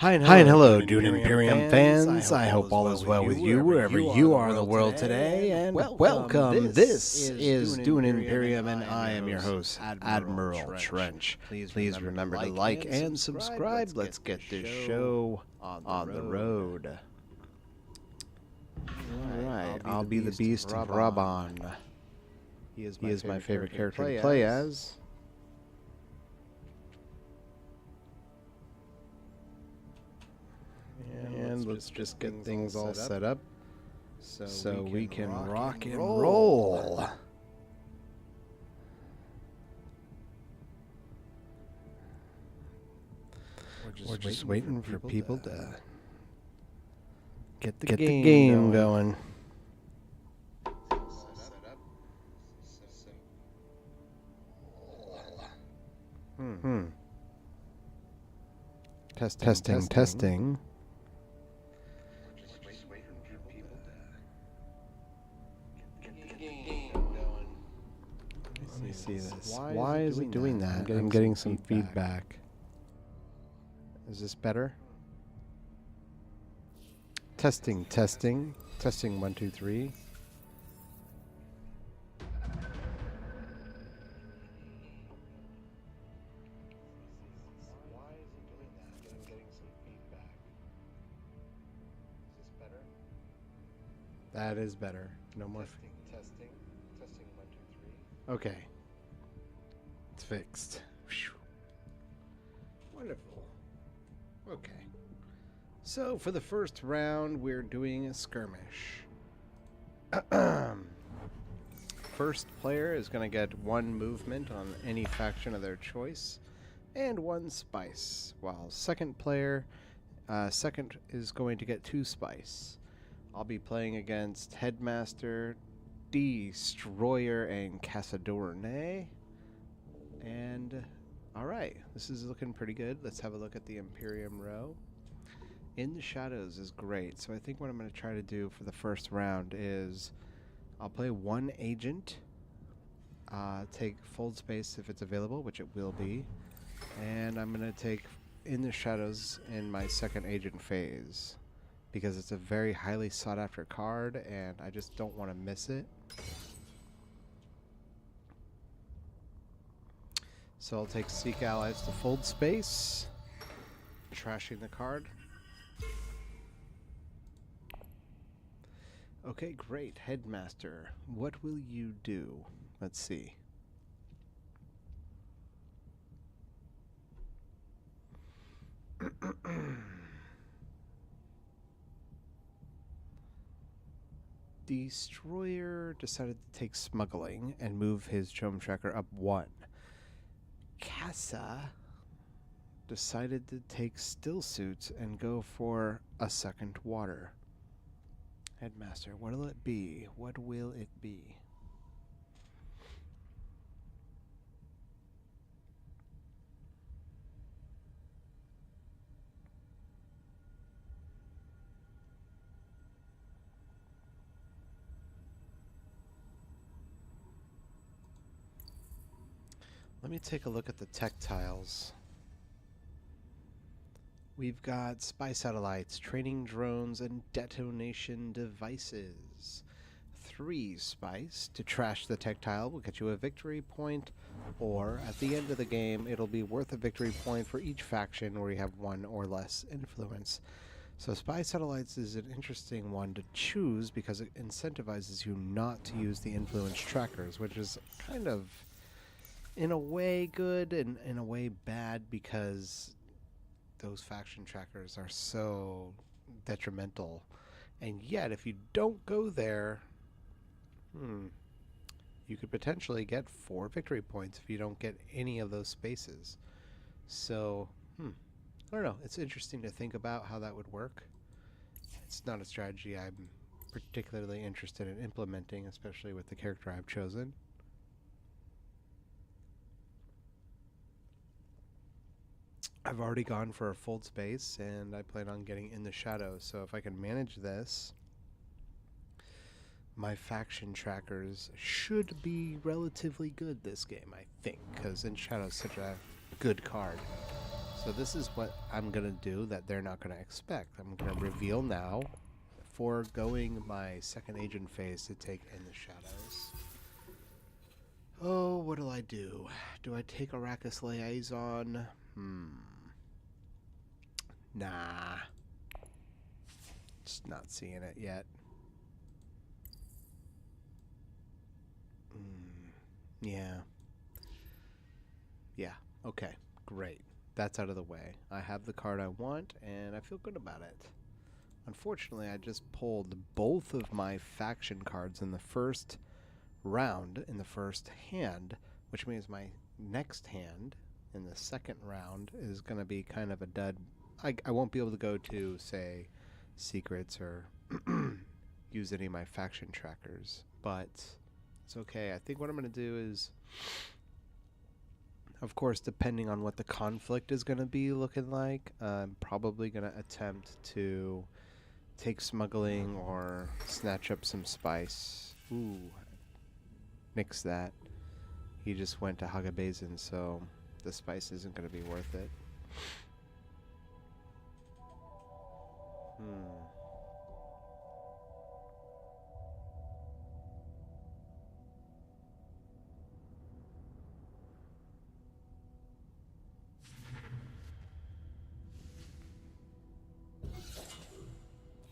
Hi and hello, Dune Imperium fans. I hope all is well with you wherever you are in the world today. And welcome. This is Dune Imperium, and I am your host, Admiral Trench. Please remember to like and subscribe. Let's get this show on the road. Alright, I'll be the Beast of Raban. He is my favorite character to play as. And let's just get things all set up so we can rock and roll. We're just waiting for people to get the game going. Testing. Let me see this. Why is it doing that? I'm getting some feedback. Is this better? Testing. 1, 2, 3. That is better. No more testing 1, 2, 3. Okay. It's fixed. Whew. Wonderful. Okay. So for the first round, we're doing a skirmish. First player is going to get 1 movement on any faction of their choice and 1 spice, while second player is going to get 2 spice. I'll be playing against Headmaster, Destroyer, and Casadorne. And, alright, this is looking pretty good. Let's have a look at the Imperium row. In the Shadows is great, so I think what I'm going to try to do for the first round is I'll play 1 agent, take Fold Space if it's available, which it will be, and I'm going to take In the Shadows in my second agent phase, because it's a very highly sought after card and I just don't want to miss it. So I'll take Seek Allies to Fold Space, trashing the card. Okay, great. Headmaster, what will you do? Let's see. Destroyer decided to take Smuggling and move his Chome Tracker up 1. Casa decided to take Still Suits and go for a second water. Headmaster, what will it be? What will it be? Let me take a look at the tech tiles. We've got spy satellites, training drones, and detonation devices. 3 spice to trash the tech tile will get you a victory point, or at the end of the game, it'll be worth a victory point for each faction where you have 1 or less influence. So spy satellites is an interesting one to choose because it incentivizes you not to use the influence trackers, which is kind of in a way good and in a way bad, because those faction trackers are so detrimental. And yet, if you don't go there, you could potentially get 4 victory points if you don't get any of those spaces. So, I don't know. It's interesting to think about how that would work. It's not a strategy I'm particularly interested in implementing, especially with the character I've chosen. I've already gone for a Fold Space, and I plan on getting In the Shadows, so if I can manage this, my faction trackers should be relatively good this game, I think, because In Shadows is such a good card. So this is what I'm going to do that they're not going to expect. I'm going to reveal now, foregoing my second agent phase to take In the Shadows. Oh, what do I do? Do I take Arrakis Liaison? Nah. Just not seeing it yet. Yeah. Yeah, okay, great. That's out of the way. I have the card I want, and I feel good about it. Unfortunately, I just pulled both of my faction cards in the first round, in the first hand, which means my next hand in the second round is going to be kind of a dud. I won't be able to go to, say, secrets or use any of my faction trackers, but it's okay. I think what I'm going to do is, of course, depending on what the conflict is going to be looking like, I'm probably going to attempt to take smuggling or snatch up some spice. Ooh, nix that. He just went to Hagabazin, so the spice isn't going to be worth it.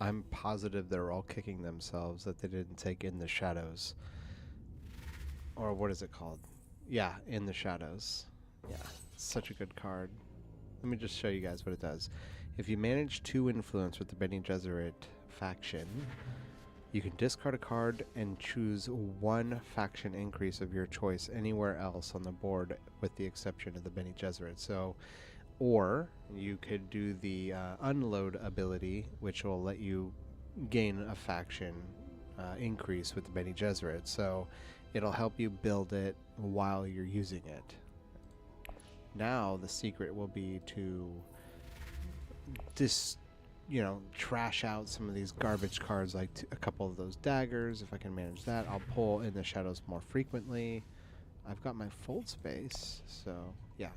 I'm positive they're all kicking themselves that they didn't take In the Shadows. Or what is it called? Yeah, In the Shadows. Yeah, such a good card. Let me just show you guys what it does. If you manage 2 influence with the Bene Gesserit faction, you can discard a card and choose 1 faction increase of your choice anywhere else on the board with the exception of the Bene Gesserit. So, or you could do the unload ability, which will let you gain a faction increase with the Bene Gesserit. So it'll help you build it while you're using it. Now the secret will be to trash out some of these garbage cards, like a couple of those daggers. If I can manage that, I'll pull In the Shadows more frequently. I've got my fold space, so yeah.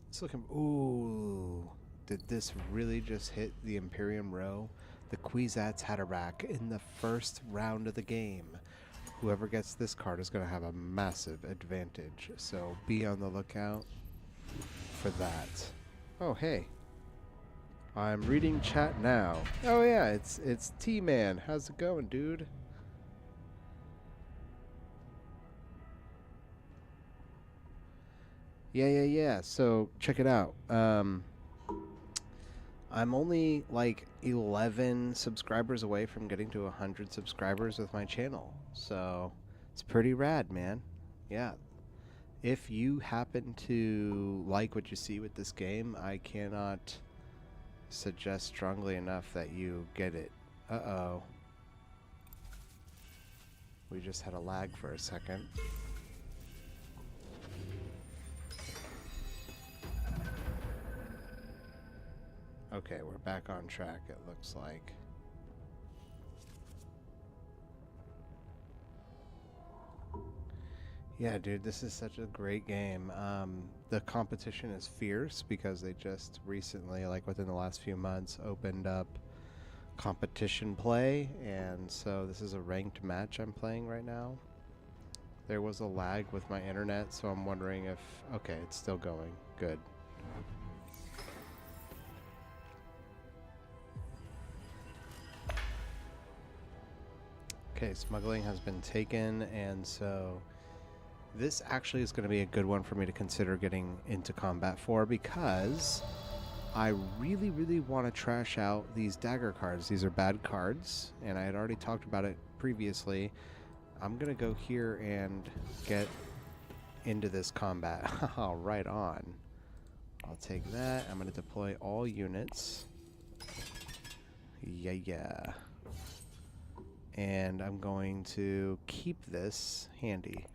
It's looking. Ooh, did this really just hit the Imperium row? The Kwisatz Haderach in the first round of the game. Whoever gets this card is going to have a massive advantage, so be on the lookout for that. Oh, hey. I'm reading chat now. Oh yeah, it's T-Man. How's it going, dude? Yeah. So check it out. I'm only like 11 subscribers away from getting to 100 subscribers with my channel. So it's pretty rad, man. Yeah. If you happen to like what you see with this game, I cannot suggest strongly enough that you get it. Uh-oh. We just had a lag for a second. Okay, we're back on track, it looks like. Yeah, dude, this is such a great game. The competition is fierce because they just recently, like within the last few months, opened up competition play, and so this is a ranked match I'm playing right now. There was a lag with my internet, so I'm wondering if... Okay, it's still going. Good. Okay, smuggling has been taken, and so this actually is going to be a good one for me to consider getting into combat for, because I really want to trash out these dagger cards. These are bad cards, and I had already talked about it previously. I'm going to go here and get into this combat. Right on. I'll take that. I'm going to deploy all units. Yeah. And I'm going to keep this handy.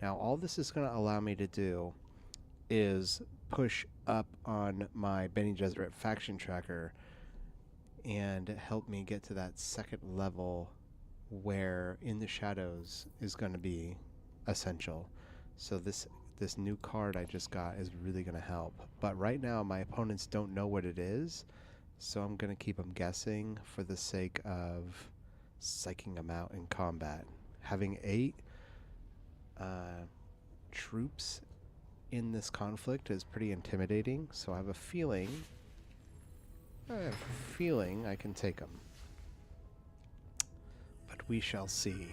Now, all this is going to allow me to do is push up on my Bene Gesserit faction tracker and help me get to that second level where In the Shadows is going to be essential. So this this new card I just got is really going to help. But right now, my opponents don't know what it is, so I'm going to keep them guessing for the sake of psyching them out in combat. Having 8 troops in this conflict is pretty intimidating, so I have a feeling I can take them. But we shall see.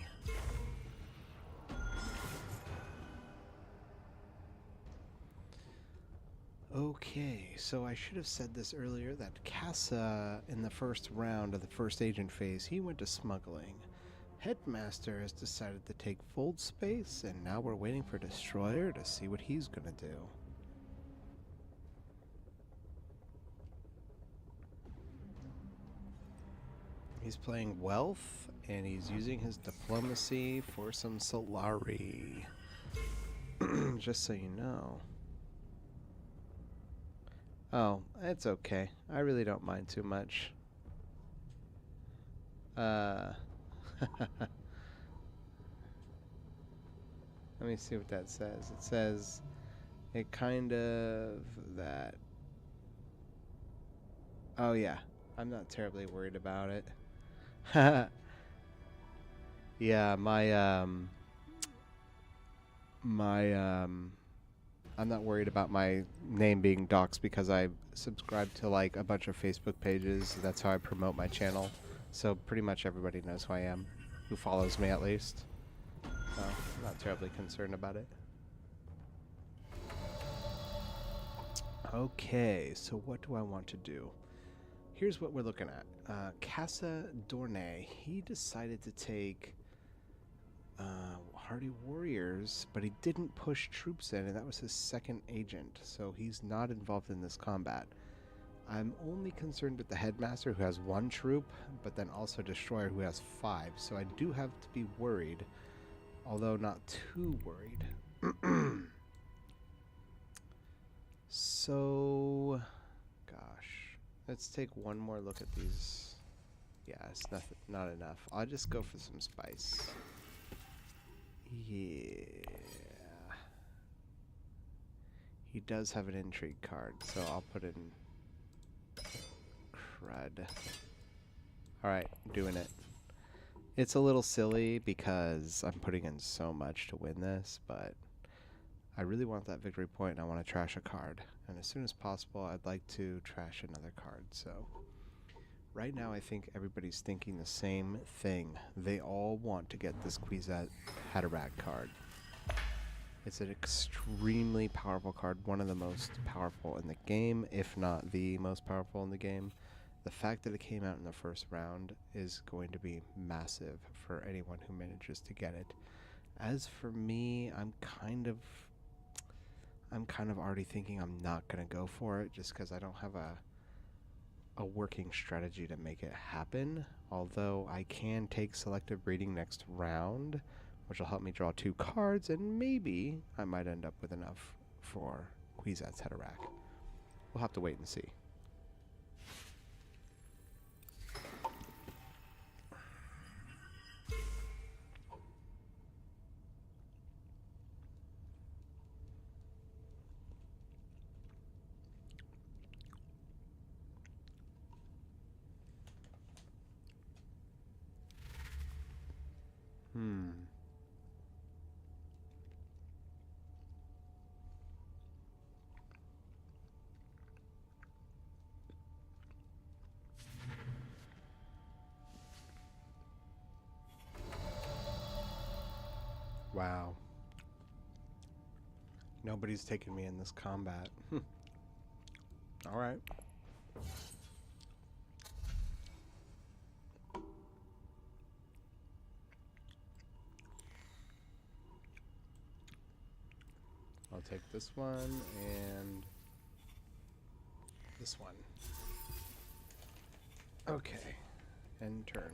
Okay, so I should have said this earlier, that Casa in the first round of the first agent phase, he went to smuggling. Headmaster has decided to take Fold Space, and now we're waiting for Destroyer to see what he's gonna do. He's playing Wealth, and he's using his Diplomacy for some Solari. Just so you know. Oh, it's okay. I really don't mind too much. Let me see what that says. It says it kind of that. Oh yeah, I'm not terribly worried about it. Yeah, I'm not worried about my name being doxxed because I subscribe to like a bunch of Facebook pages. That's how I promote my channel. So pretty much everybody knows who I am, who follows me at least. So I'm not terribly concerned about it. Okay, so what do I want to do? Here's what we're looking at. Casa Dorne, he decided to take Hardy Warriors, but he didn't push troops in, and that was his second agent, so he's not involved in this combat. I'm only concerned with the Headmaster, who has 1 troop, but then also Destroyer, who has 5, so I do have to be worried, although not too worried. So, gosh, let's take one more look at these. Yeah, it's not enough. I'll just go for some spice. Yeah. He does have an intrigue card, so I'll put in crud. Alright, doing it. It's a little silly because I'm putting in so much to win this, but I really want that victory point and I want to trash a card. And as soon as possible, I'd like to trash another card, so... Right now, I think everybody's thinking the same thing. They all want to get this Kwisatz Haderach card. It's an extremely powerful card, one of the most powerful in the game, if not the most powerful in the game. The fact that it came out in the first round is going to be massive for anyone who manages to get it. As for me, I'm kind of already thinking I'm not going to go for it just because I don't have a working strategy to make it happen, although I can take selective breeding next round, which will help me draw 2 cards, and maybe I might end up with enough for Kwisatz Haderach. We'll have to wait and see. Wow. Nobody's taking me in this combat. Alright. I'll take this one and this one. Okay. End turn.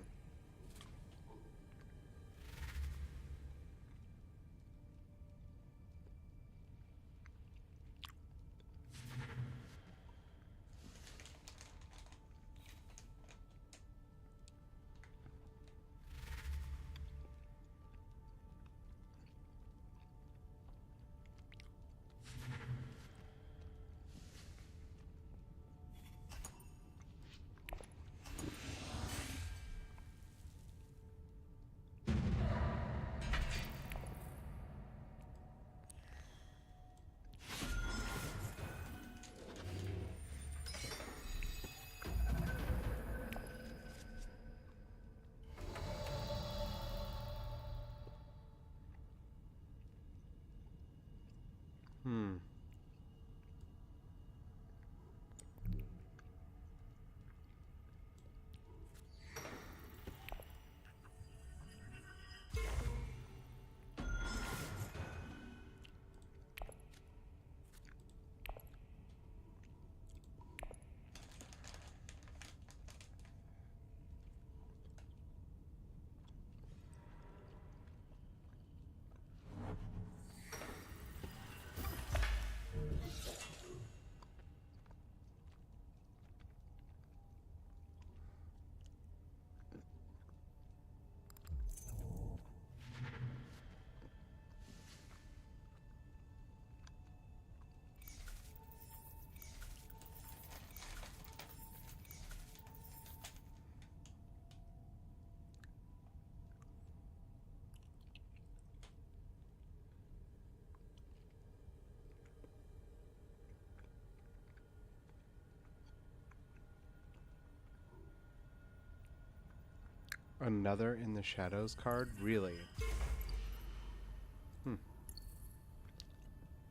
Another in the shadows card? Really?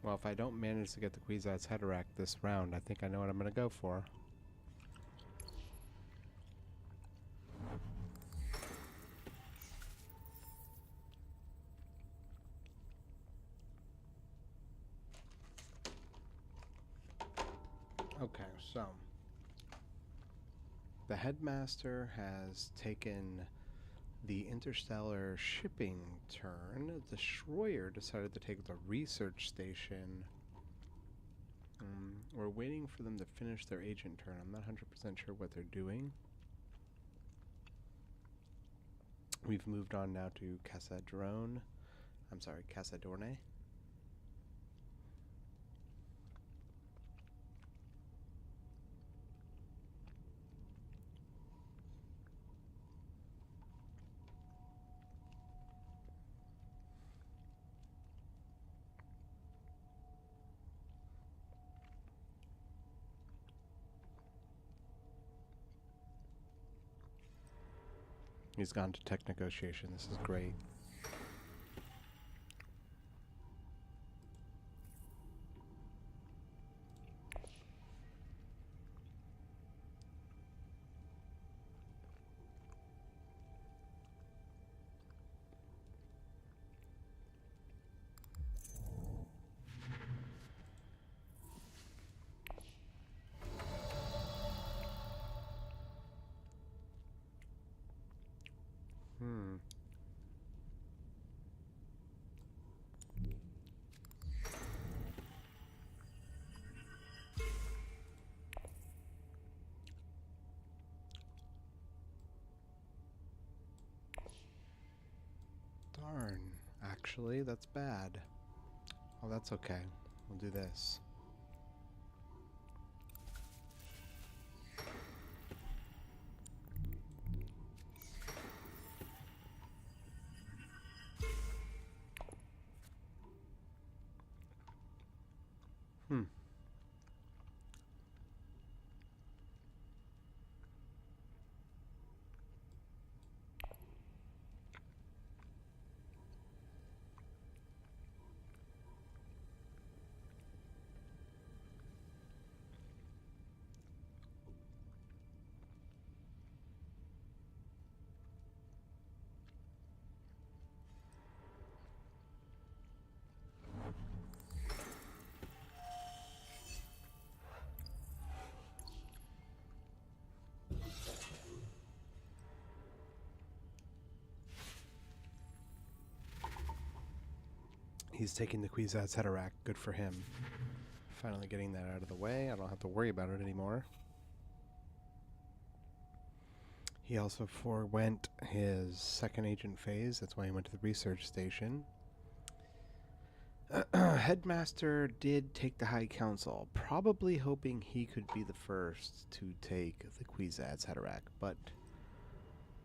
Well, if I don't manage to get the Kwisatz Haderach this round, I think I know what I'm going to go for. Okay, so the headmaster has taken the interstellar shipping turn. The destroyer decided to take the research station. We're waiting for them to finish their agent turn. I'm not 100% sure what they're doing. We've moved on now to Casadrone. I'm sorry, Casadorne. He's gone to tech negotiation. This is great. Darn. Actually, that's bad. Oh, that's okay. We'll do this. He's taking the Kwisatz Haderach. Good for him. Finally getting that out of the way. I don't have to worry about it anymore. He also forewent his second agent phase. That's why he went to the research station. Headmaster did take the High Council, probably hoping he could be the first to take the Kwisatz Haderach, but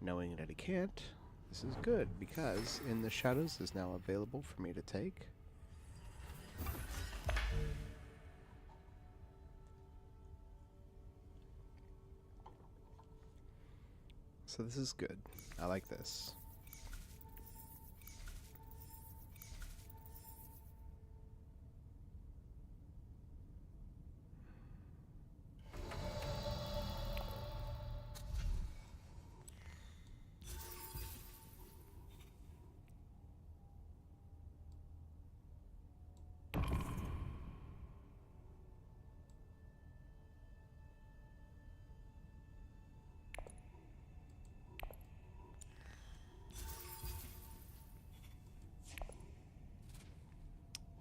knowing that he can't, this is good, because In the Shadows is now available for me to take. So this is good. I like this.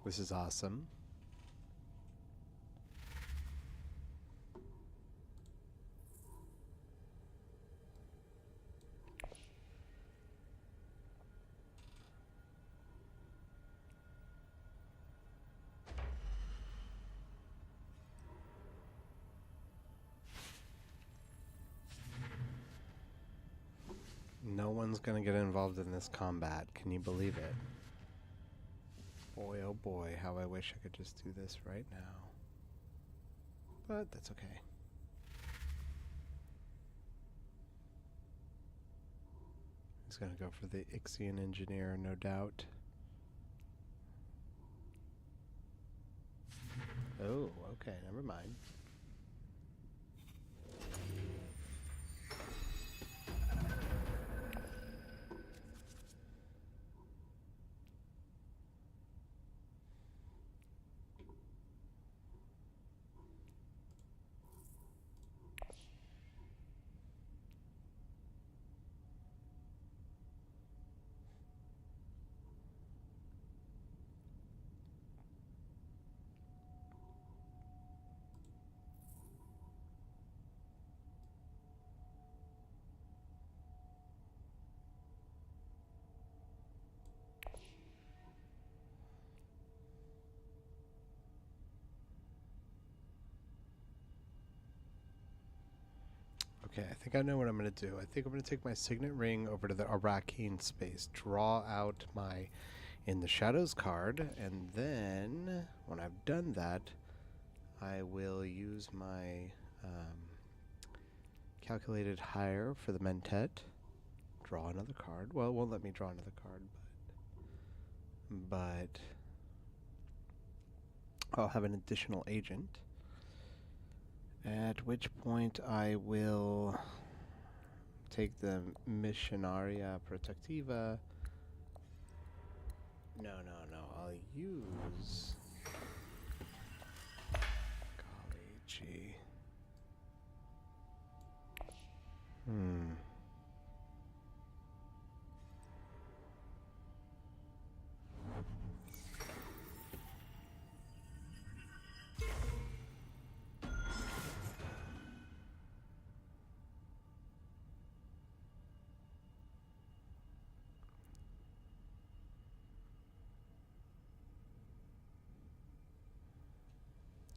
This is awesome. No one's gonna get involved in this combat. Can you believe it? Boy, oh boy, how I wish I could just do this right now. But that's okay. going to go for the Ixian engineer, no doubt. Oh, okay, never mind. Okay, I think I know what I'm going to do. I think I'm going to take my signet ring over to the Arakeen space, draw out my In the Shadows card, and then when I've done that, I will use my calculated hire for the Mentet, draw another card. Well, it won't let me draw another card, but I'll have an additional agent. At which point I will take the Missionaria Protectiva. No. I'll use. Golly gee.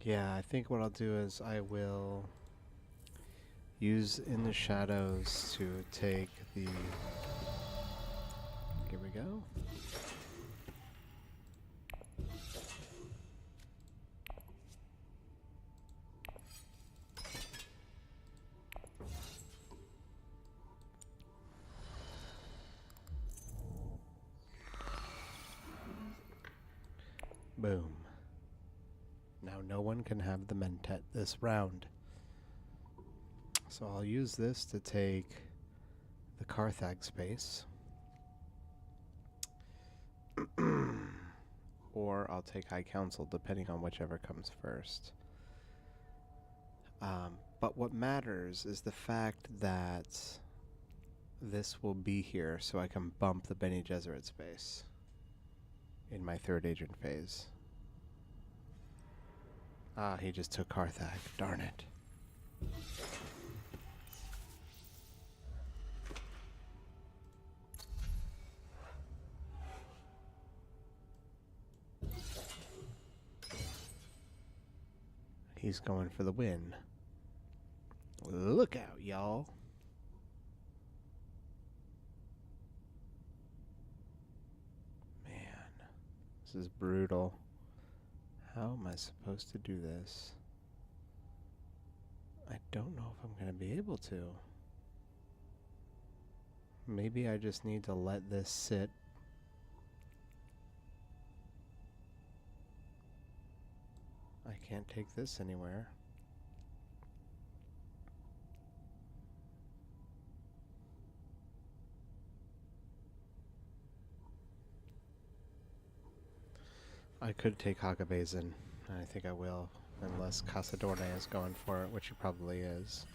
Yeah, I think what I'll do is I will use In the Shadows to take the... Here we go. Boom. Now no one can have the Mentet this round. So I'll use this to take the Carthag space. Or I'll take High Council, depending on whichever comes first. But what matters is the fact that this will be here, so I can bump the Bene Gesserit space in my third agent phase. Ah, he just took Carthag. Darn it. He's going for the win. Look out, y'all. Man, this is brutal. How am I supposed to do this? I don't know if I'm going to be able to. Maybe I just need to let this sit. I can't take this anywhere. I could take Hakabazin. I think I will, unless Casadorne is going for it, which he probably is.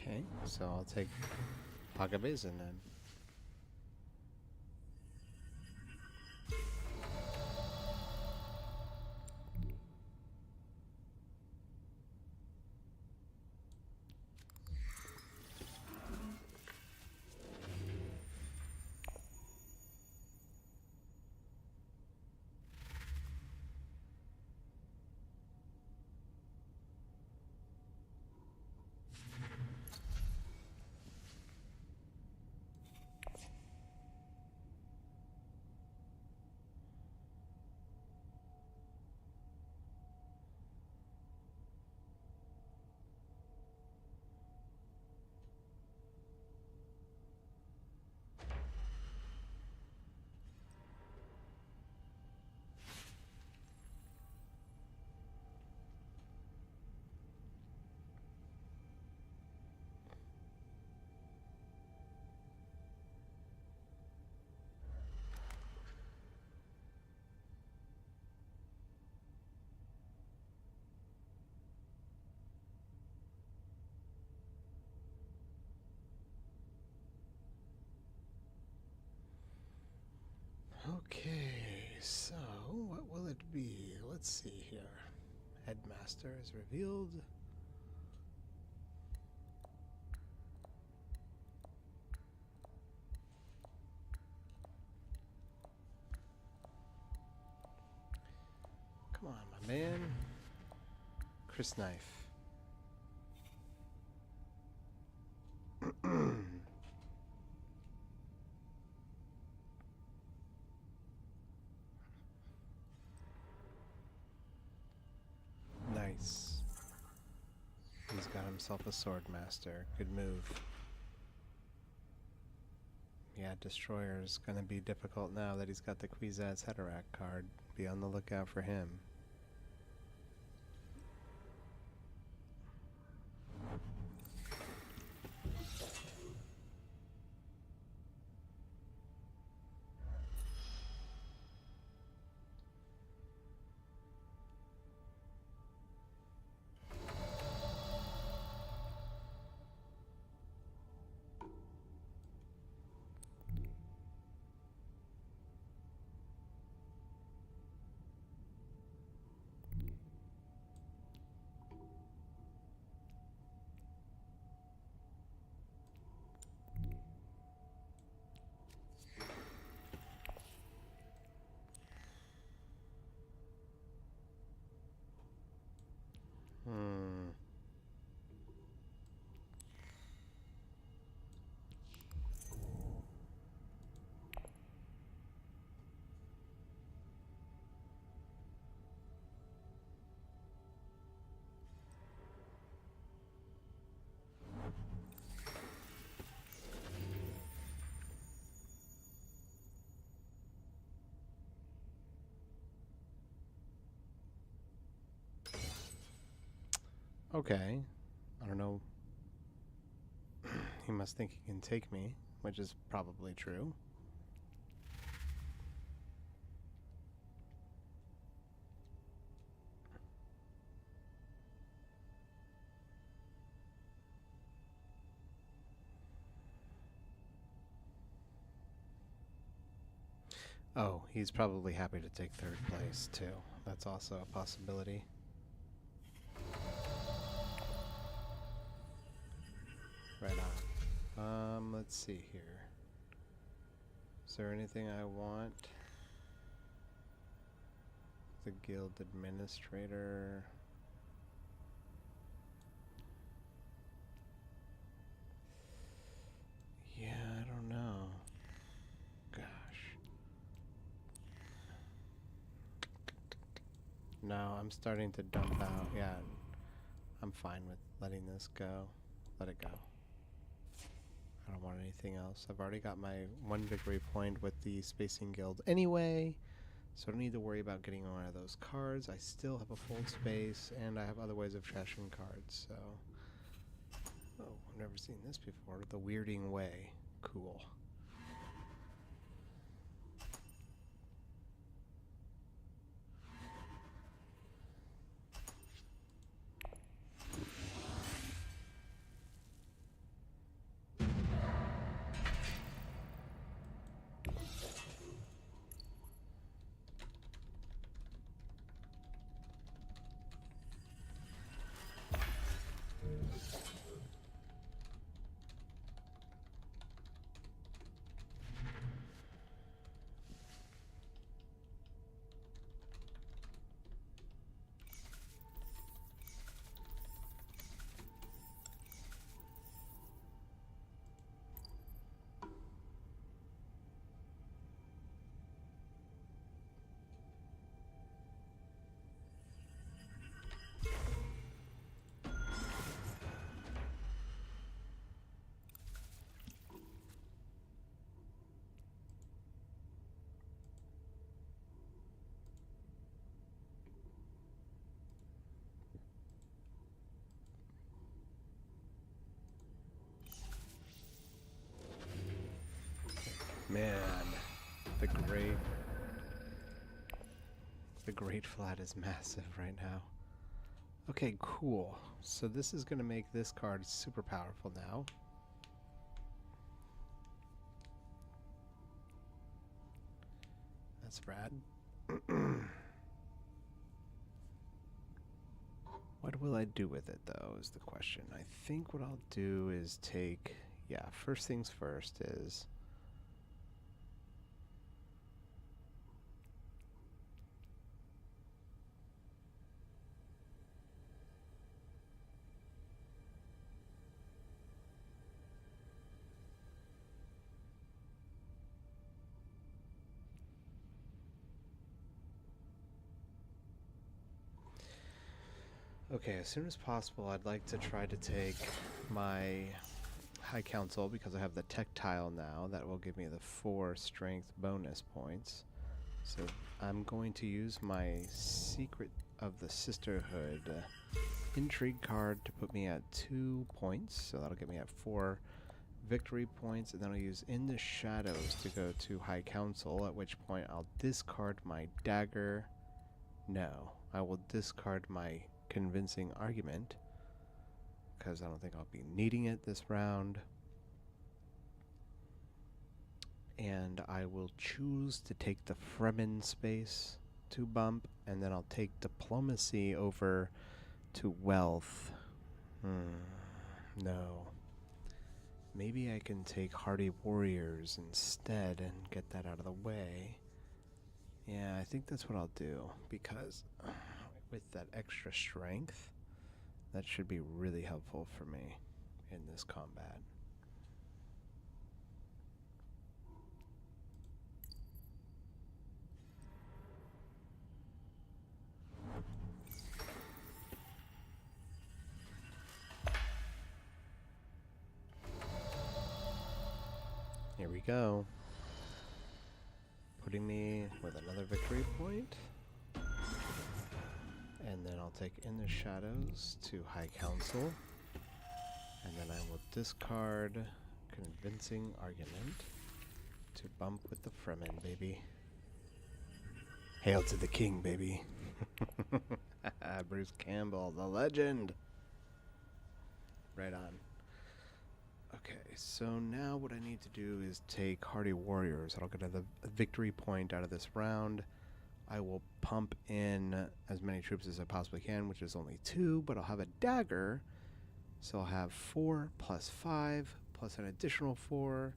Okay, so I'll take Hakabazin then. let's see here. Headmaster is revealed. Come on, my man. Chris Knife. Nice. He's got himself a sword master. Good move. Yeah, Destroyer's gonna be difficult now that he's got the Kwisatz Haderach card. Be on the lookout for him. Okay. I don't know. He must think he can take me, which is probably true. Oh, he's probably happy to take third place, too. That's also a possibility. Right on. Let's see here. Is there anything I want? The guild administrator. Yeah, I don't know. Gosh. No, I'm starting to dump out. Yeah, I'm fine with letting this go. Let it go. I don't want anything else. I've already got my 1 victory point with the Spacing Guild anyway, so I don't need to worry about getting one of those cards. I still have a full space, and I have other ways of trashing cards, so... Oh, I've never seen this before. The Weirding Way. Cool. Man, the Great Flat is massive right now. Okay, cool. So this is going to make this card super powerful now. That's rad. What will I do with it, though, is the question. I think what I'll do is take... Yeah, first things first is... Okay, as soon as possible, I'd like to try to take my High Council, because I have the tech tile now. That will give me the 4 strength bonus points. So I'm going to use my Secret of the Sisterhood intrigue card to put me at 2 points. So that'll get me at 4 victory points. And then I'll use In the Shadows to go to High Council, at which point I'll discard my dagger. No, I will discard my Convincing Argument, because I don't think I'll be needing it this round. And I will choose to take the Fremen space to bump, and then I'll take Diplomacy over to Wealth. No. Maybe I can take Hardy Warriors instead and get that out of the way. Yeah, I think that's what I'll do, because with that extra strength, that should be really helpful for me in this combat. Here we go. Putting me with another victory point. And then I'll take In the Shadows to High Council. And then I will discard Convincing Argument to bump with the Fremen, baby. Hail to the king, baby. Bruce Campbell, the legend. Right on. Okay, so now what I need to do is take Hardy Warriors. I'll get a victory point out of this round. I will pump in as many troops as I possibly can, which is only 2, but I'll have a dagger. So I'll have 4 plus 5 plus an additional 4.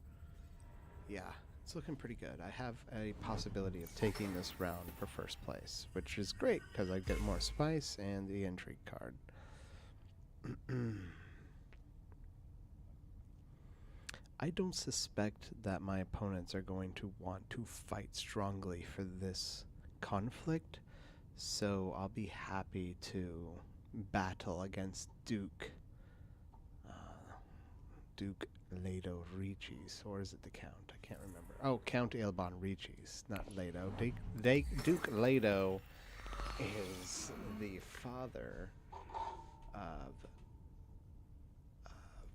Yeah, it's looking pretty good. I have a possibility of taking this round for first place, which is great because I get more spice and the intrigue card. I don't suspect that my opponents are going to want to fight strongly for this conflict, so I'll be happy to battle against Duke Leto Ricci's, or is it the Count? I can't remember. Oh, Count Ilban Ricci's, not Leto. Duke Leto is the father of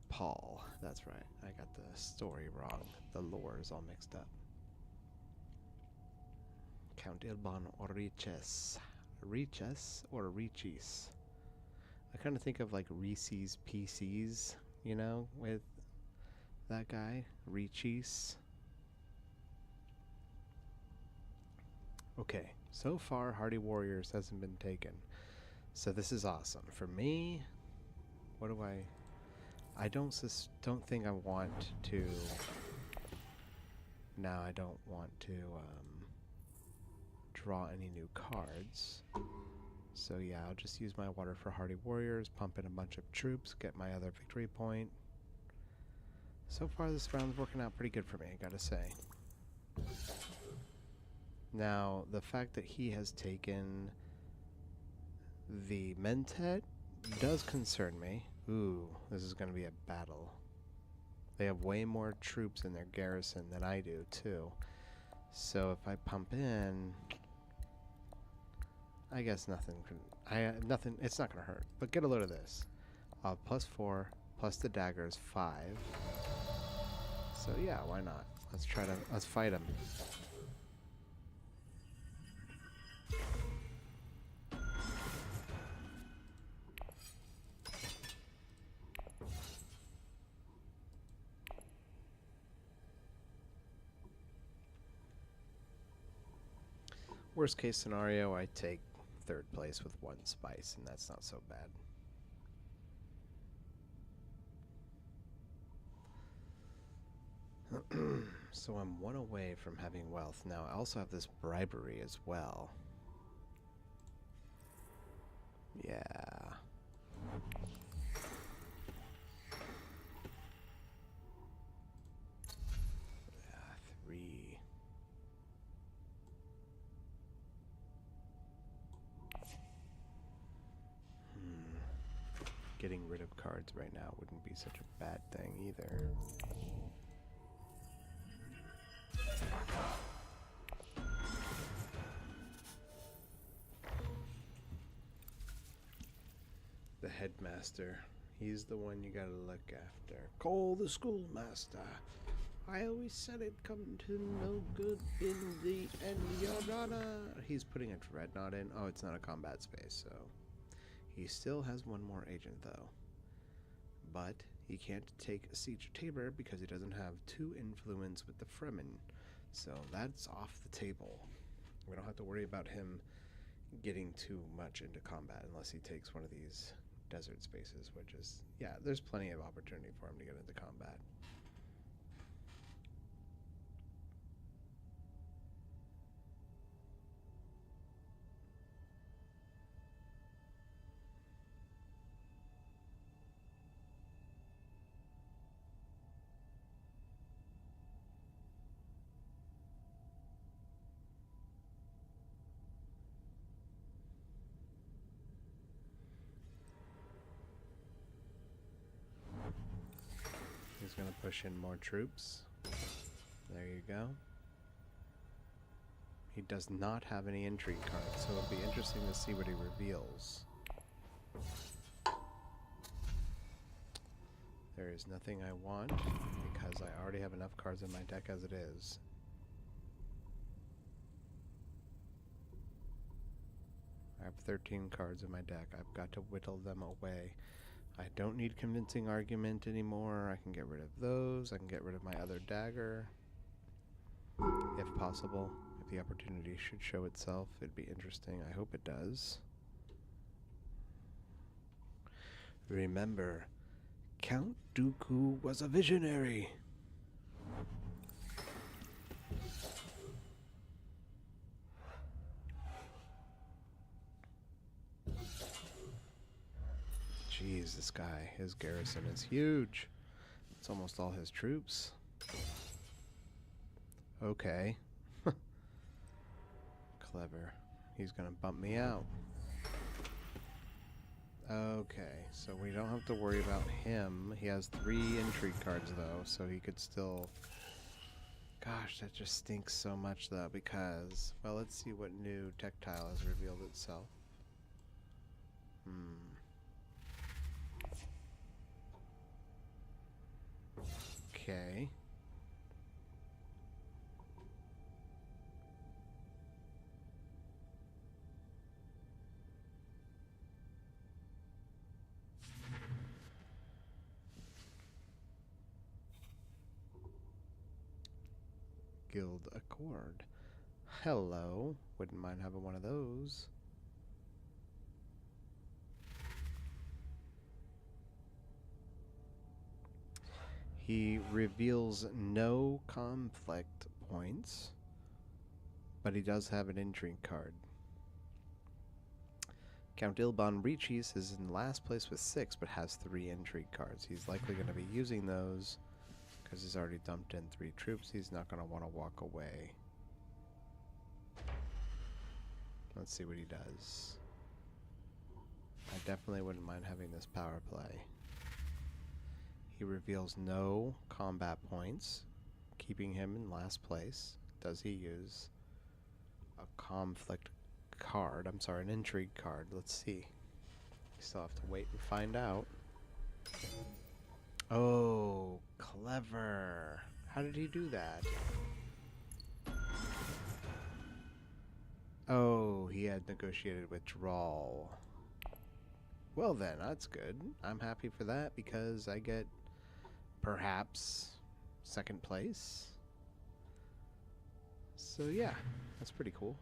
Paul. That's right. I got the story wrong. The lore is all mixed up. Count Ilban Riches. Riches or Ricci's? I kind of think of like Reese's PCs, you know, with that guy, Ricci's. Okay, so far Hardy Warriors hasn't been taken. So this is awesome. For me, what do I don't think I want to. Now I don't want to draw any new cards. So yeah, I'll just use my water for Hardy Warriors, pump in a bunch of troops, get my other victory point. So far this round's working out pretty good for me, I gotta say. Now, the fact that he has taken the Mentat does concern me. Ooh, this is going to be a battle. They have way more troops in their garrison than I do, too. So if I pump in, I guess nothing can... it's not going to hurt. But get a load of this. Plus 4, plus the dagger is 5. So yeah, why not? Let's fight him. Worst case scenario, I take 3rd place with 1 spice, and that's not so bad. So I'm one away from having wealth. Now I also have this bribery as well. Yeah. Yeah, 3. Getting rid of cards right now wouldn't be such a bad thing either. The headmaster. He's the one you gotta look after. Call the schoolmaster. I always said it come to no good in the end, Your Honor. He's putting a dreadnought in. Oh, it's not a combat space, so... He still has one more agent, though. But he can't take a Siege of Tabor because he doesn't have 2 influence with the Fremen. So that's off the table. We don't have to worry about him getting too much into combat unless he takes one of these desert spaces, which is, yeah, there's plenty of opportunity for him to get into combat. He's going to push in more troops. There you go. He does not have any intrigue cards, so it'll be interesting to see what he reveals. There is nothing I want, because I already have enough cards in my deck as it is. I have 13 cards in my deck. I've got to whittle them away. I don't need convincing argument anymore. I can get rid of those. I can get rid of my other dagger. If possible. If the opportunity should show itself, it'd be interesting. I hope it does. Remember, Count Dooku was a visionary. Jeez, this guy, his garrison is huge. It's almost all his troops. Okay. Clever. He's gonna bump me out. Okay, so we don't have to worry about him. He has 3 intrigue cards though, so he could still... Gosh, that just stinks so much though, because... Well, let's see what new tech tile has revealed itself. Okay. Guild Accord. Hello. Wouldn't mind having one of those. He reveals no conflict points, but he does have an intrigue card. Count Ilban Reaches is in last place with 6, but has 3 intrigue cards. He's likely going to be using those because he's already dumped in 3 troops. He's not going to want to walk away. Let's see what he does. I definitely wouldn't mind having this power play. He reveals no combat points, keeping him in last place. Does he use a conflict card? I'm sorry, an intrigue card. Let's see. We still have to wait and find out. Oh, clever. How did he do that? Oh, he had negotiated withdrawal. Well then, that's good. I'm happy for that because I get perhaps 2nd place. So yeah, that's pretty cool.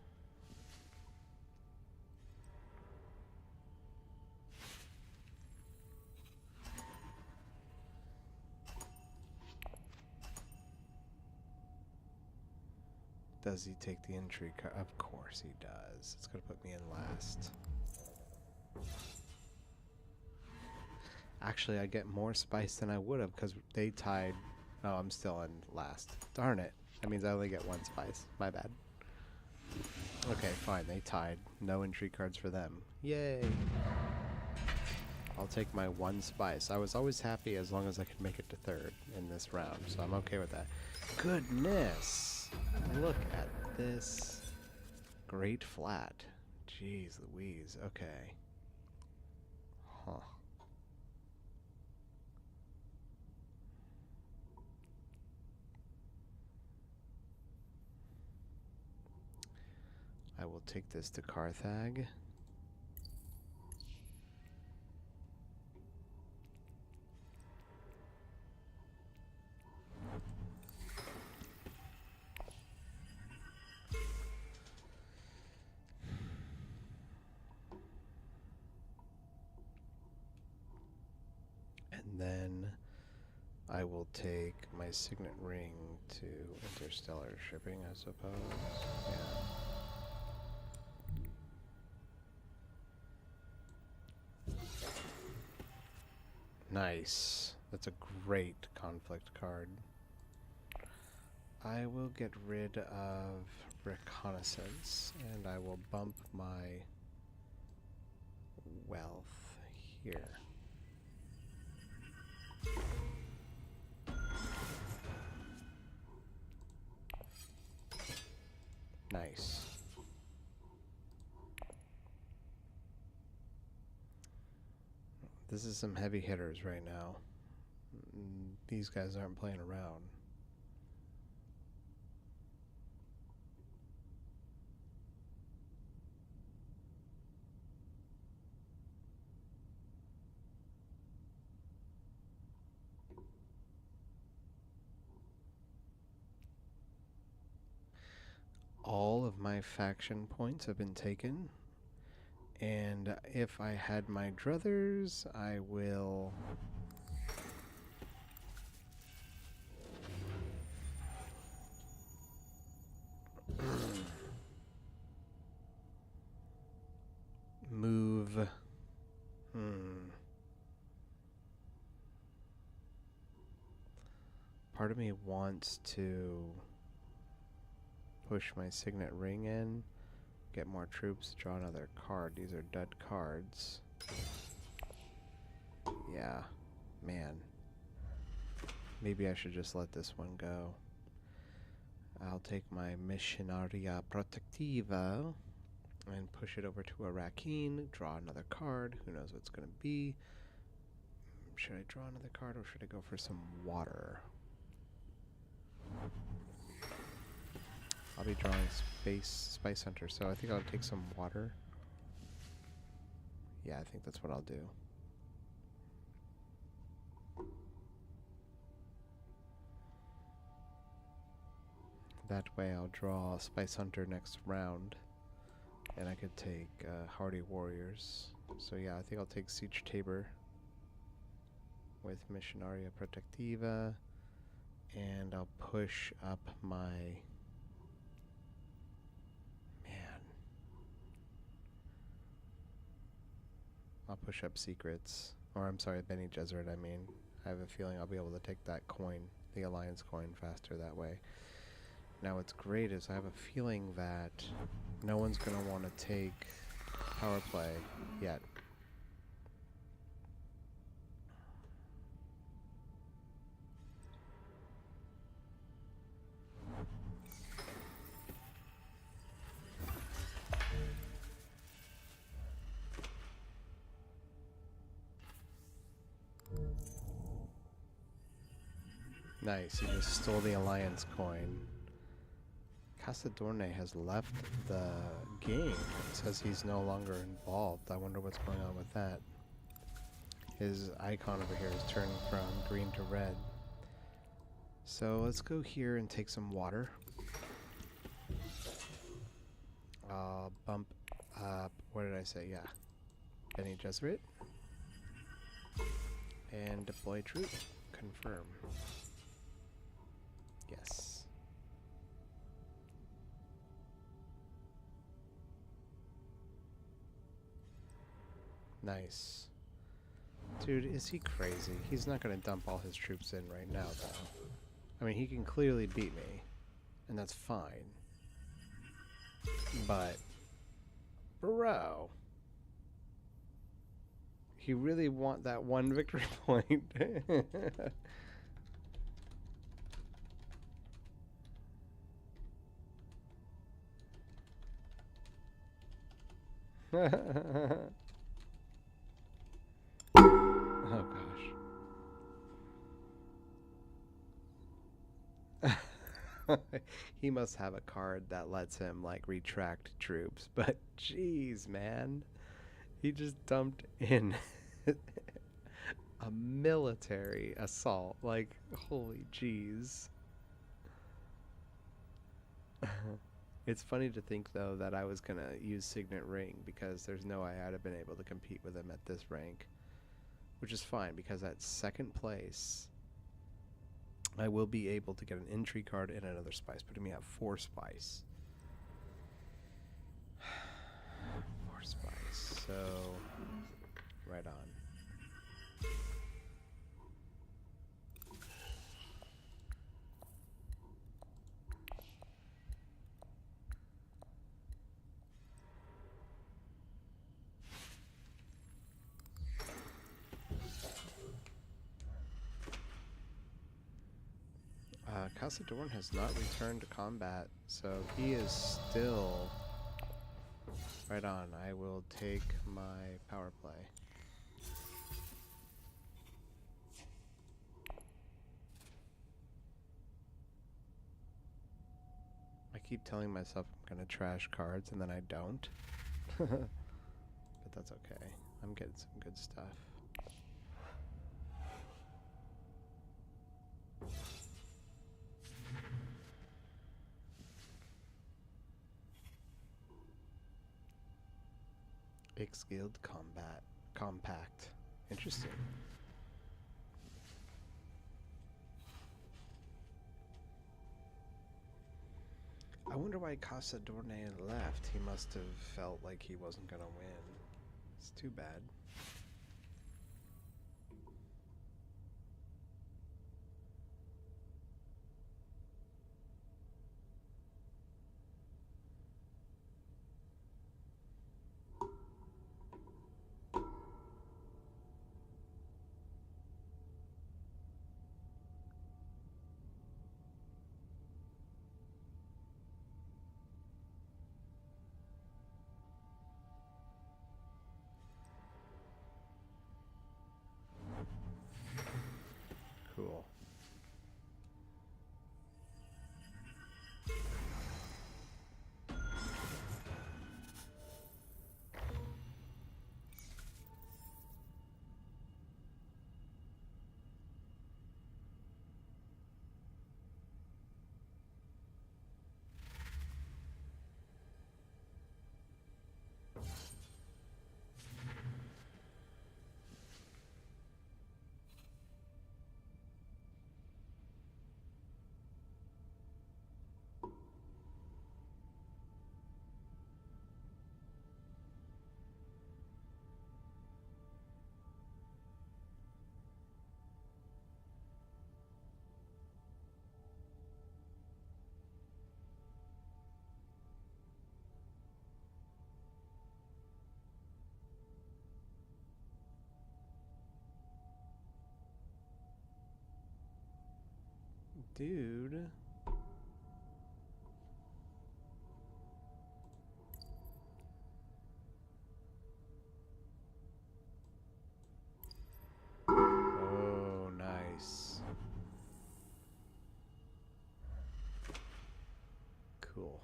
Does he take the entry card? Of course he does. It's going to put me in last. Actually, I get more spice than I would have because they tied. Oh, I'm still in last. Darn it. That means I only get 1 spice. My bad. Okay, fine. They tied. No entry cards for them. Yay. I'll take my 1 spice. I was always happy as long as I could make it to 3rd in this round, so I'm okay with that. Goodness! Look at this. Great flat. Jeez Louise. Okay. Huh. I will take this to Carthag. And then I will take my signet ring to interstellar shipping, I suppose. Yeah. Nice. That's a great conflict card. I will get rid of reconnaissance, and I will bump my wealth here. Nice. This is some heavy hitters right now. These guys aren't playing around. All of my faction points have been taken. And if I had my druthers, I will move. Part of me wants to push my signet ring in, get more troops, draw another card. These are dud cards. Yeah, man. Maybe I should just let this one go. I'll take my Missionaria Protectiva and push it over to a Rakeen, draw another card. Who knows what's going to be? Should I draw another card or should I go for some water? I'll be drawing Spice Hunter, so I think I'll take some water. Yeah, I think that's what I'll do. That way I'll draw Spice Hunter next round, and I could take Hardy Warriors. So yeah, I think I'll take Siege Tabor with Missionaria Protectiva, and I'll push up my... I'll push up Secrets. Or I'm sorry, Bene Gesserit, I mean. I have a feeling I'll be able to take that coin, the Alliance coin, faster that way. Now what's great is I have a feeling that no one's going to want to take power play yet. Nice, he just stole the Alliance coin. Casadorne has left the game. It says he's no longer involved. I wonder what's going on with that. His icon over here is turned from green to red. So let's go here and take some water. Bump up, what did I say? Yeah. Bene Gesserit. And deploy troop. Confirm. Yes. Nice. Dude, is he crazy? He's not going to dump all his troops in right now, though. I mean, he can clearly beat me, and that's fine. But, bro, you really want that one victory point? Oh gosh. He must have a card that lets him like retract troops, but jeez, man. He just dumped in a military assault. Like, holy jeez. It's funny to think though that I was gonna use Signet Ring because there's no way I'd have been able to compete with him at this rank. Which is fine because at second place I will be able to get an entry card and another spice, putting me at 4 spice. 4 spice, so right on. Casa Dorn has not returned to combat, so he is still right on. I will take my power play. I keep telling myself I'm gonna trash cards and then I don't. But that's okay. I'm getting some good stuff. X Guild Combat Compact. Interesting. I wonder why Casa Dorne left. He must have felt like he wasn't gonna win. It's too bad. Cool. Dude. Oh, nice. Cool.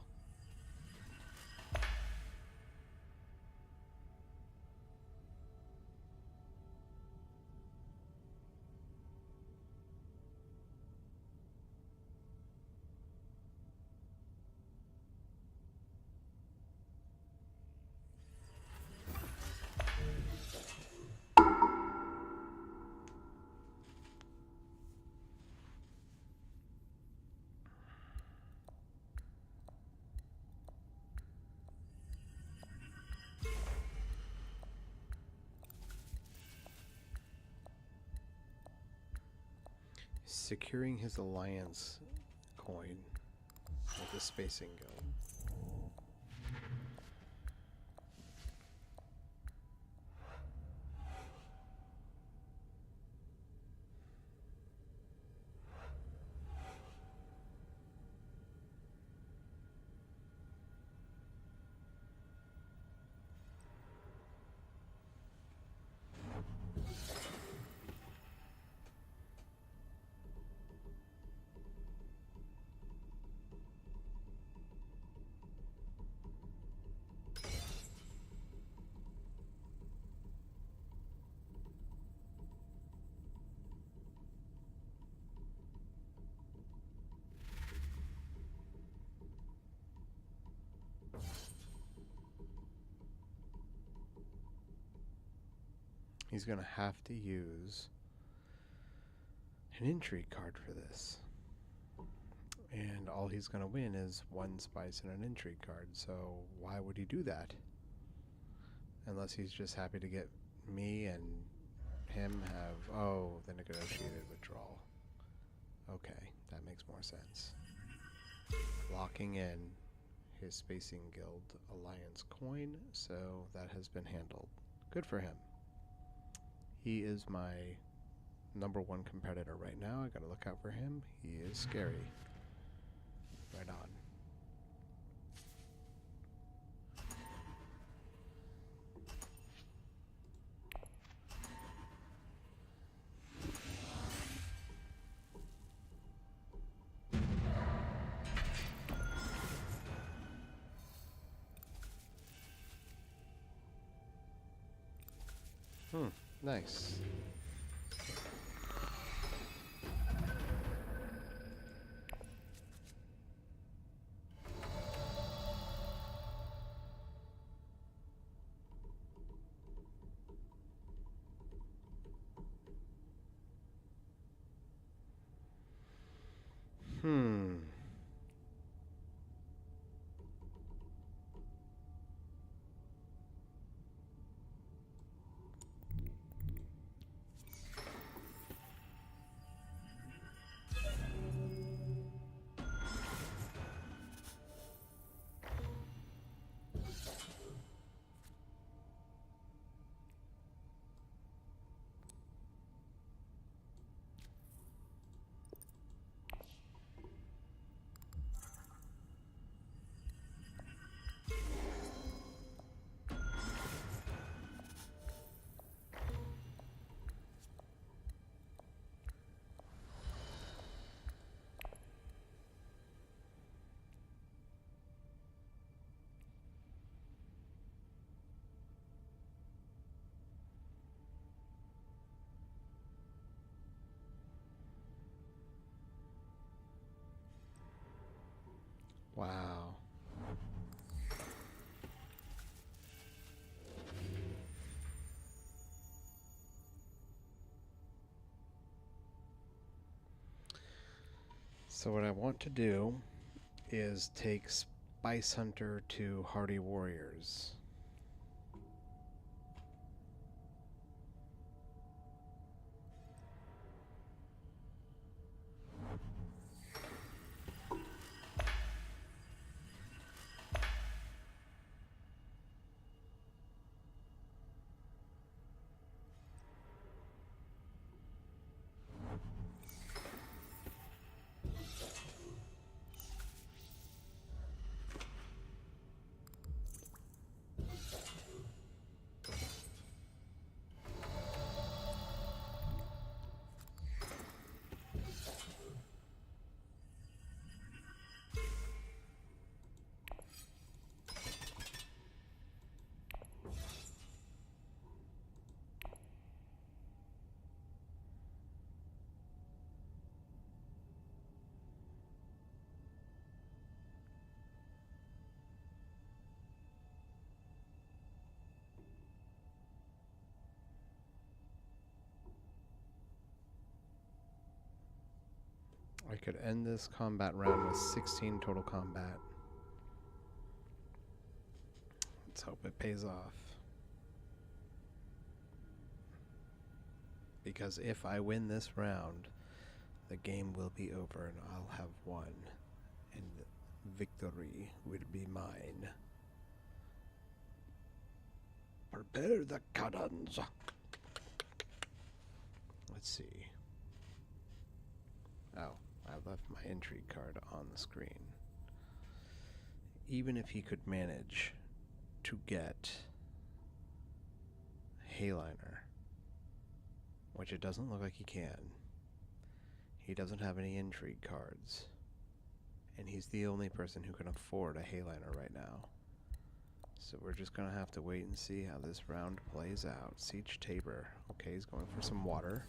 Securing his alliance coin with the spacing guild. He's going to have to use an intrigue card for this. And all he's going to win is 1 spice and an intrigue card. So why would he do that? Unless he's just happy to get me and him have... Oh, the negotiated withdrawal. Okay, that makes more sense. Locking in his Spacing Guild Alliance coin, so that has been handled. Good for him. He is my #1 competitor right now. I gotta look out for him. He is scary. Right on. Nice. Wow. So what I want to do is take Spice Hunter to Hardy Warriors. I could end this combat round with 16 total combat. Let's hope it pays off. Because if I win this round, the game will be over and I'll have won, and victory will be mine. Prepare the cannons. Let's see. Oh, I left my intrigue card on the screen. Even if he could manage to get Hayliner, which it doesn't look like he can, he doesn't have any intrigue cards, and he's the only person who can afford a Hayliner right now. So we're just going to have to wait and see how this round plays out. Siege Tabor. Okay, he's going for some water.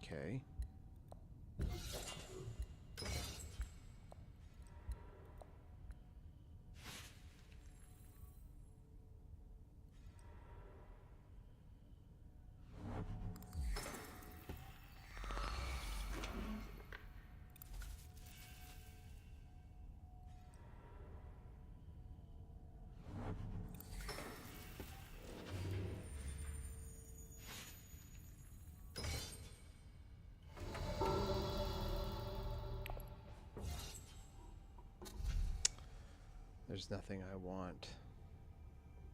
Okay. There's nothing I want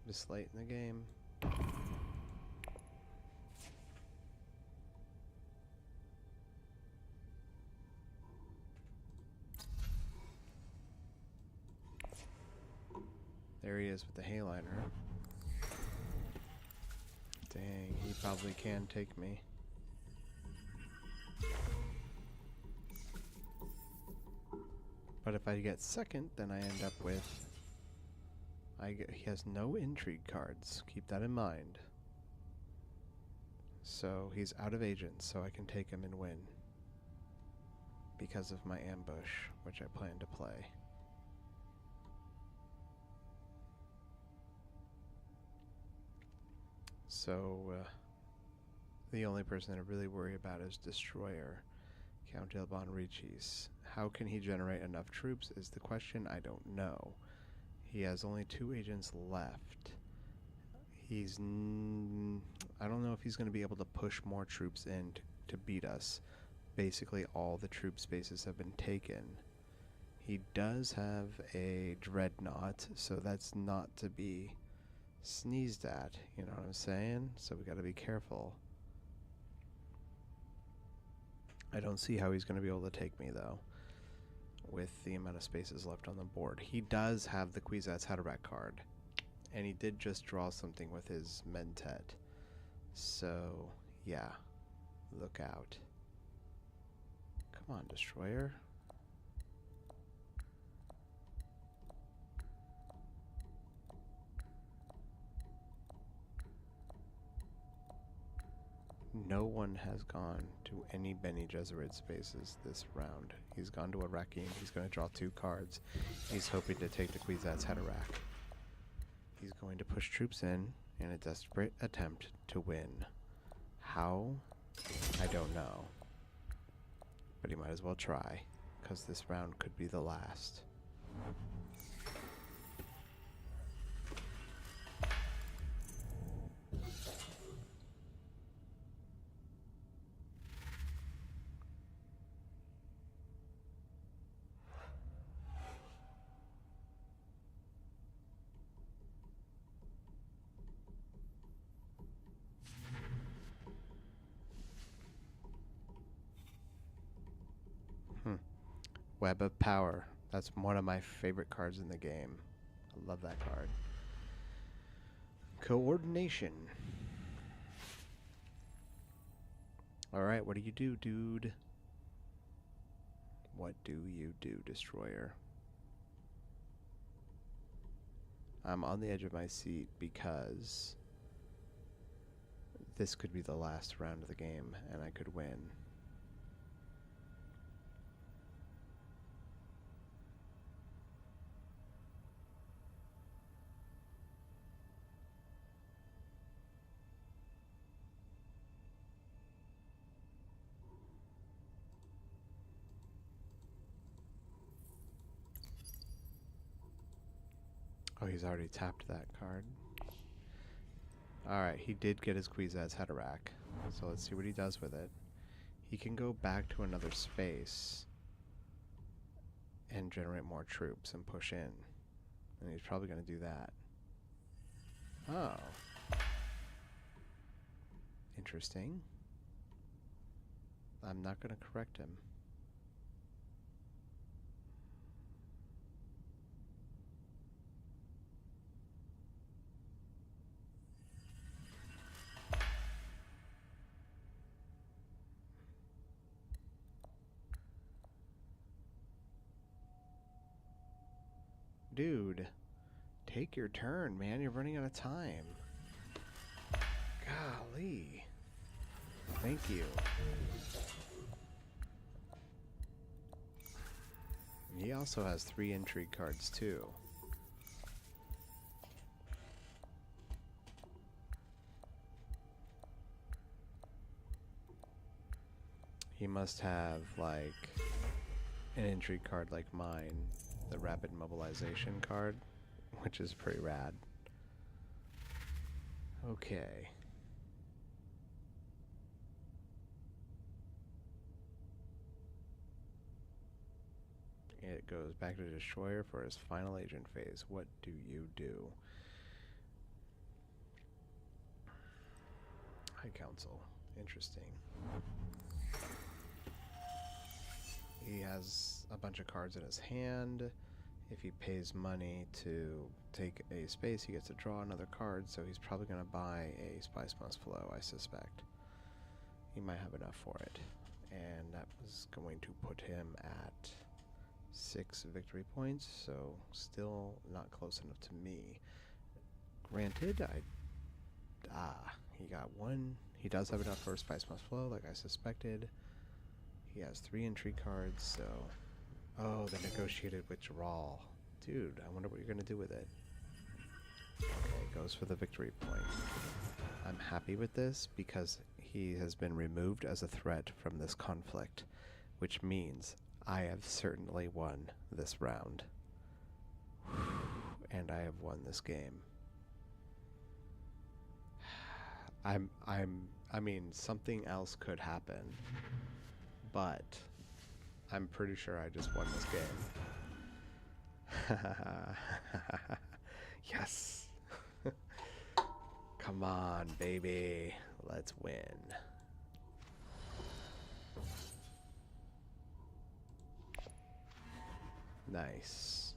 this late in the game. There he is with the Hayliner. Dang, he probably can take me. But if I get second, then I end up with... he has no intrigue cards. Keep that in mind. So he's out of agents, so I can take him and win. Because of my ambush, which I plan to play. So, the only person I really worry about is Destroyer, Count Ilban Ricis. How can he generate enough troops is the question. I don't know. He has only 2 agents left. He's... I don't know if he's going to be able to push more troops in to beat us. Basically, all the troop spaces have been taken. He does have a dreadnought, so that's not to be sneezed at, you know what I'm saying? So we got to be careful. I don't see how he's going to be able to take me, though, with the amount of spaces left on the board. He does have the Kwisatz Haderach card, and he did just draw something with his Mentet. So, yeah, look out. Come on, Destroyer. No one has gone to any Bene Gesserit spaces this round. He's gone to a Rakim. He's going to draw 2 cards. He's hoping to take the Kwisatz Haderach. He's going to push troops in a desperate attempt to win. How? I don't know. But he might as well try, because this round could be the last. Web of Power. That's one of my favorite cards in the game. I love that card. Coordination. Alright, what do you do, dude? What do you do, Destroyer? I'm on the edge of my seat because this could be the last round of the game and I could win. Oh, he's already tapped that card. Alright, he did get his Kwisatz Haderach. So let's see what he does with it. He can go back to another space and generate more troops and push in. And he's probably going to do that. Oh. Interesting. I'm not going to correct him. Dude, take your turn, man. You're running out of time. Golly. Thank you. He also has 3 intrigue cards, too. He must have, like, an intrigue card like mine. The rapid mobilization card, which is pretty rad. Okay. It goes back to Destroyer for his final agent phase. What do you do? High Council. Interesting. He has a bunch of cards in his hand. If he pays money to take a space, he gets to draw another card, so he's probably going to buy a Spice Must Flow, I suspect. He might have enough for it. And that was going to put him at 6 victory points, so still not close enough to me. Granted, he got 1. He does have enough for a Spice Must Flow, like I suspected. He has 3 intrigue cards, so... Oh, the negotiated withdrawal. Dude, I wonder what you're going to do with it. Okay, goes for the victory point. I'm happy with this because he has been removed as a threat from this conflict, which means I have certainly won this round. And I have won this game. I mean, something else could happen, but I'm pretty sure I just won this game. Yes. Come on, baby. Let's win. Nice.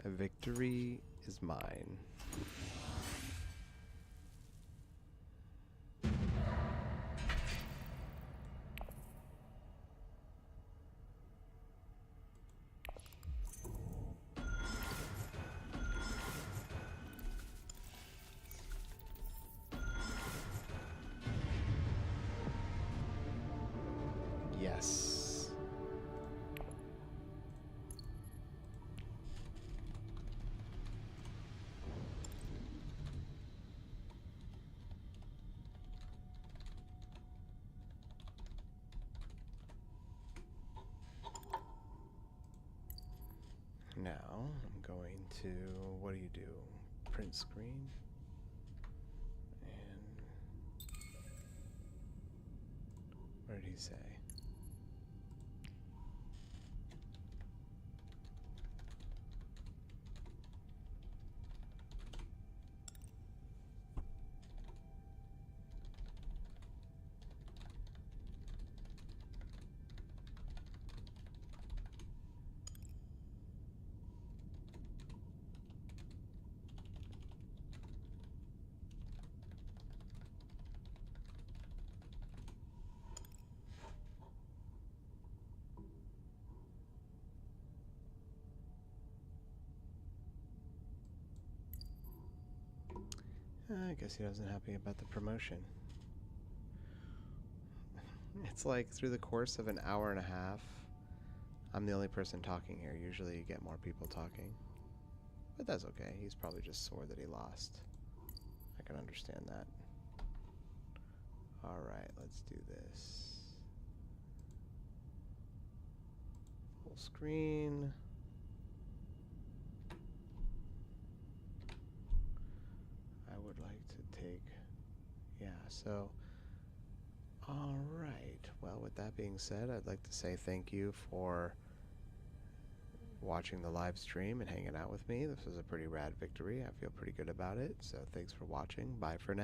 A victory is mine. Yes. Now I'm going to, what do you do? Print screen. And what did he say? I guess he wasn't happy about the promotion. It's like through the course of an hour and a half, I'm the only person talking here. Usually you get more people talking. But that's okay. He's probably just sore that he lost. I can understand that. Alright, let's do this. Full screen. I would like to take. Yeah, so. Alright, well, with that being said, I'd like to say thank you for watching the live stream and hanging out with me. This was a pretty rad victory. I feel pretty good about it, so thanks for watching. Bye for now.